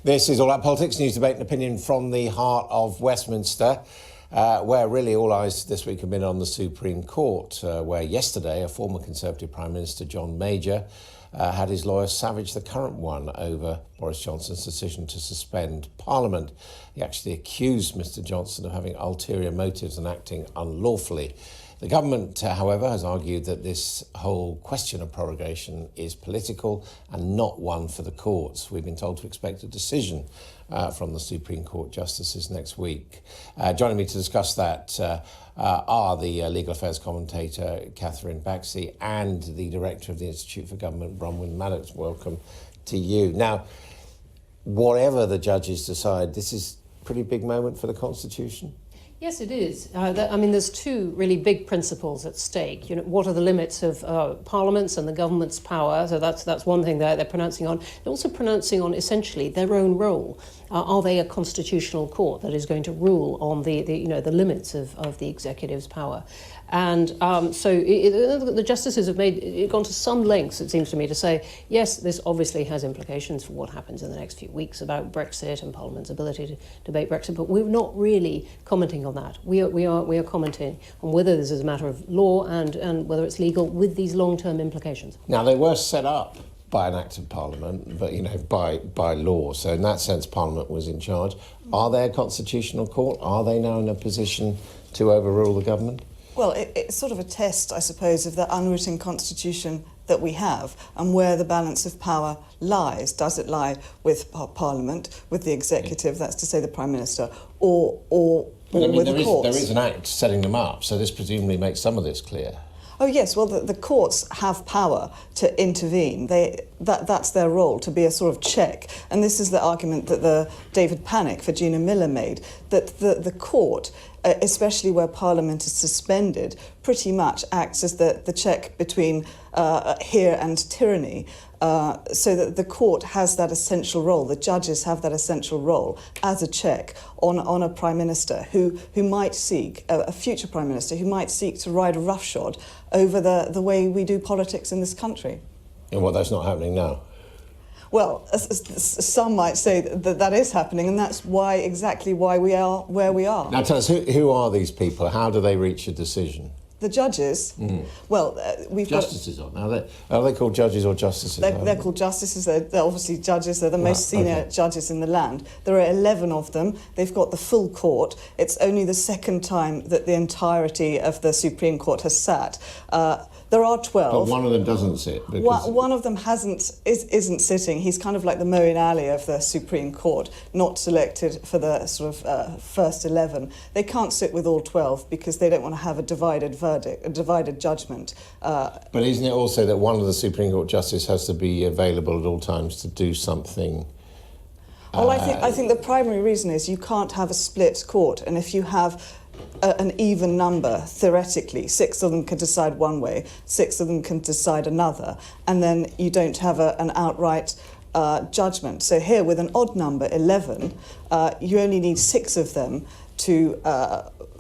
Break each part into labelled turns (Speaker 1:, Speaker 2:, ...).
Speaker 1: This is All Out Politics, news, debate and opinion from the heart of Westminster, where really all eyes this week have been on the Supreme Court, where yesterday a former Conservative Prime Minister, John Major, had his lawyers savage the current one over Boris Johnson's decision to suspend Parliament. He actually accused Mr Johnson of having ulterior motives and acting unlawfully. The government, however, has argued that this whole question of prorogation is political and not one for the courts. We've been told to expect a decision from the Supreme Court justices next week. Joining me to discuss that are the legal affairs commentator Catherine Baxi and the director of the Institute for Government, Bronwen Maddox. Welcome to you. Now, whatever the judges decide, this is a pretty big moment for the Constitution.
Speaker 2: Yes, it is. I mean, there's two really big principles at stake. You know, what are the limits of Parliament's and the government's power? So that's one thing they're pronouncing on. They're also pronouncing on essentially their own role. Are they a constitutional court that is going to rule on the limits of the executive's power? And the justices have gone to some lengths, it seems to me, to say, yes, this obviously has implications for what happens in the next few weeks about Brexit and Parliament's ability to debate Brexit, but we're not really commenting on that. We are commenting on whether this is a matter of law and whether it's legal with these long-term implications.
Speaker 1: Now, they were set up by an act of Parliament, but by law. So in that sense, Parliament was in charge. Are they a constitutional court? Are they now in a position to overrule the government?
Speaker 3: Well, it's sort of a test, I suppose, of the unwritten constitution that we have and where the balance of power lies. Does it lie with Parliament, with the executive, that's to say the Prime Minister, or with the courts?
Speaker 1: There is an act setting them up, so this presumably makes some of this clear.
Speaker 3: Oh yes, well the courts have power to intervene. That's their role, to be a sort of check. And this is the argument that the David Pannick for Gina Miller made, that the court, especially where Parliament is suspended, pretty much acts as the check between here and tyranny. So that the court has that essential role, the judges have that essential role as a check on a Prime Minister who might seek, a future Prime Minister, who might seek to ride roughshod over the way we do politics in this country.
Speaker 1: And that's not happening now?
Speaker 3: Well, some might say that is happening, and that's exactly why we are where we are.
Speaker 1: Now tell us, who are these people? How do they reach a decision?
Speaker 3: The judges, well, we've
Speaker 1: justices got... Are they called judges or justices?
Speaker 3: They're called justices. They're obviously judges. They're the most senior judges in the land. There are 11 of them. They've got the full court. It's only the second time that the entirety of the Supreme Court has sat. There are 12.
Speaker 1: But one of them doesn't sit.
Speaker 3: One of them isn't sitting. He's kind of like the Moeen Ali of the Supreme Court, not selected for the sort of first 11. They can't sit with all 12 because they don't want to have a divided verdict, a divided judgment.
Speaker 1: But isn't it also that one of the Supreme Court justices has to be available at all times to do something?
Speaker 3: Well, I think the primary reason is you can't have a split court, and if you have an even number, theoretically, 6 of them can decide one way, 6 of them can decide another, and then you don't have an outright judgment. So here, with an odd number, 11, you only need 6 of them to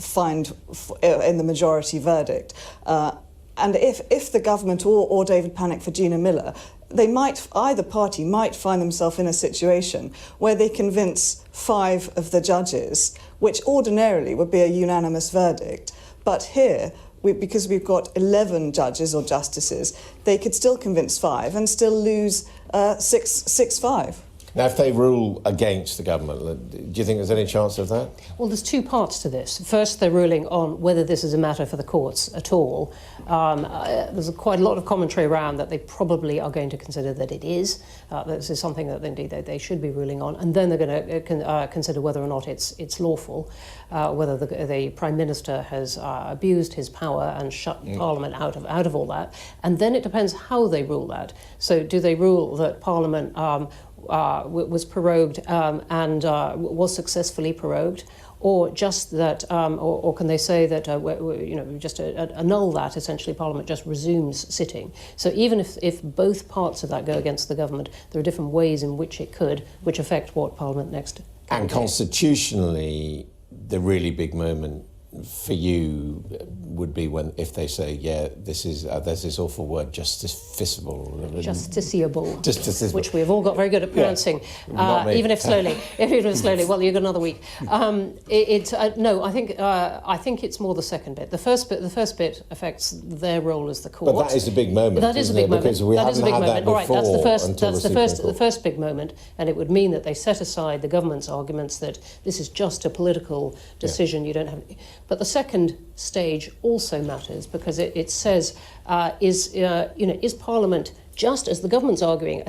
Speaker 3: find in the majority verdict. And if the government or David Pannick for Gina Miller, either party might find themselves in a situation where they convince 5 of the judges, which ordinarily would be a unanimous verdict. But here, because we've got 11 judges or justices, they could still convince 5 and still lose 6-5.
Speaker 1: Now, if they rule against the government, do you think there's any chance of that?
Speaker 2: Well, there's 2 parts to this. First, they're ruling on whether this is a matter for the courts at all. There's quite a lot of commentary around that they probably are going to consider that it is. This is something that indeed they should be ruling on, and then they're going to consider whether or not it's lawful, whether the Prime Minister has abused his power and shut Parliament out of all that. And then it depends how they rule that. So do they rule that Parliament was prorogued and was successfully prorogued, or just that, or can they say that just annul that? Essentially, Parliament just resumes sitting. So even if both parts of that go against the government, there are different ways in which it could, which affect what Parliament next.
Speaker 1: And constitutionally, the really big moment for you would be if they say, yeah, this is there's this awful word, justiciable,
Speaker 2: which we have all got very good at pronouncing, even if slowly. Well, you've got another week. No, I think it's more the second bit. The first bit affects their role as the court.
Speaker 1: But that is a big moment.
Speaker 2: That is a big moment.
Speaker 1: Because we haven't had that before.
Speaker 2: All right, that's the first big moment, and it would mean that they set aside the government's arguments that this is just a political decision. You don't have. But the second stage also matters because it says, is Parliament, just as the government's arguing,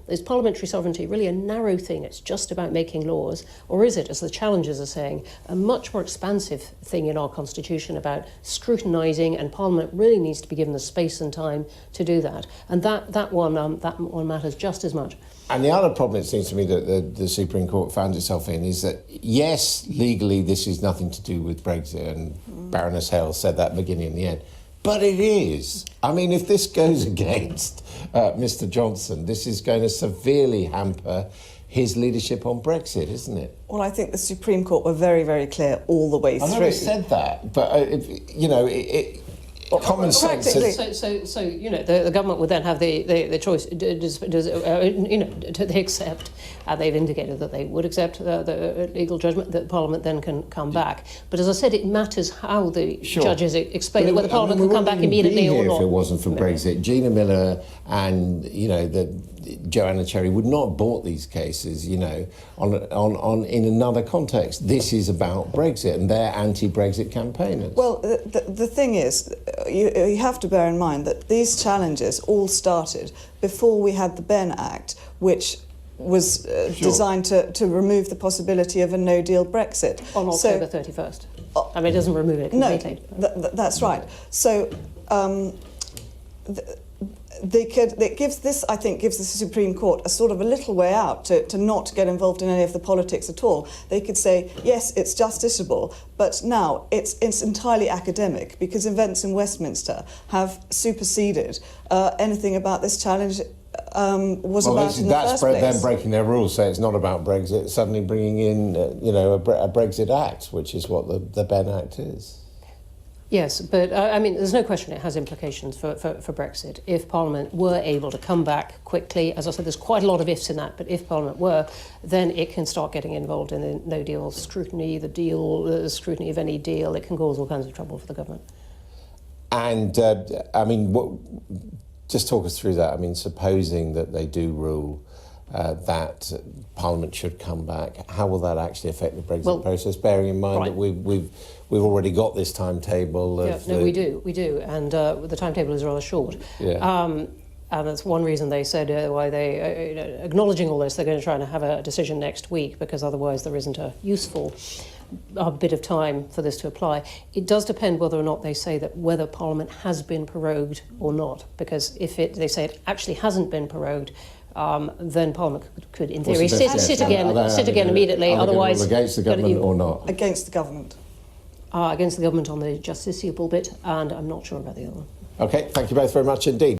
Speaker 2: is parliamentary sovereignty really a narrow thing? It's just about making laws, or is it, as the challengers are saying, a much more expansive thing in our constitution about scrutinising, and Parliament really needs to be given the space and time to do that, and that one matters just as much.
Speaker 1: And the other problem, it seems to me, that the Supreme Court found itself in is that, yes, legally this is nothing to do with Brexit, and Baroness Hale said that beginning and the end. But it is. I mean, if this goes against Mr Johnson, this is going to severely hamper his leadership on Brexit, isn't it?
Speaker 3: Well, I think the Supreme Court were very, very clear all the way through.
Speaker 1: I know they said that, but, common sense.
Speaker 2: So the government would then have the choice. Do they accept? They've indicated that they would accept the legal judgment. That Parliament then can come back. But as I said, it matters how the judges explain it. Whether Parliament can come back immediately or not.
Speaker 1: If it wasn't for Brexit, Gina Miller and Joanna Cherry would not have bought these cases. On in another context. This is about Brexit, and they're anti-Brexit campaigners.
Speaker 3: Well, the thing is, you have to bear in mind that these challenges all started before we had the Benn Act, which was designed to remove the possibility of a no-deal Brexit.
Speaker 2: On October 31st. I mean, it doesn't remove it completely.
Speaker 3: No, that's right. So it gives the Supreme Court a sort of a little way out to not get involved in any of the politics at all. They could say, yes, it's justiciable, but now it's entirely academic because events in Westminster have superseded anything about this challenge was about in the first place.
Speaker 1: That's them breaking their rules, say it's not about Brexit, suddenly bringing in a Brexit Act, which is what the Benn Act is.
Speaker 2: Yes, but I mean, there's no question it has implications for Brexit. If Parliament were able to come back quickly, as I said, there's quite a lot of ifs in that, but if Parliament were, then it can start getting involved in the no-deal scrutiny, the scrutiny of any deal. It can cause all kinds of trouble for the government.
Speaker 1: And, just talk us through that. I mean, supposing that they do rule that Parliament should come back, how will that actually affect the Brexit process, bearing in mind that we've already got this timetable?
Speaker 2: We do, and the timetable is rather short. Yeah. And that's one reason they said why they, acknowledging all this, they're going to try and have a decision next week, because otherwise there isn't a useful bit of time for this to apply. It does depend whether or not they say that whether Parliament has been prorogued or not, because if they say it actually hasn't been prorogued, then Parliament could in theory, sit again immediately. Otherwise,
Speaker 1: against the government or not?
Speaker 3: Against the government.
Speaker 2: Against the government on the justiciable bit, and I'm not sure about the other one.
Speaker 1: OK, thank you both very much indeed.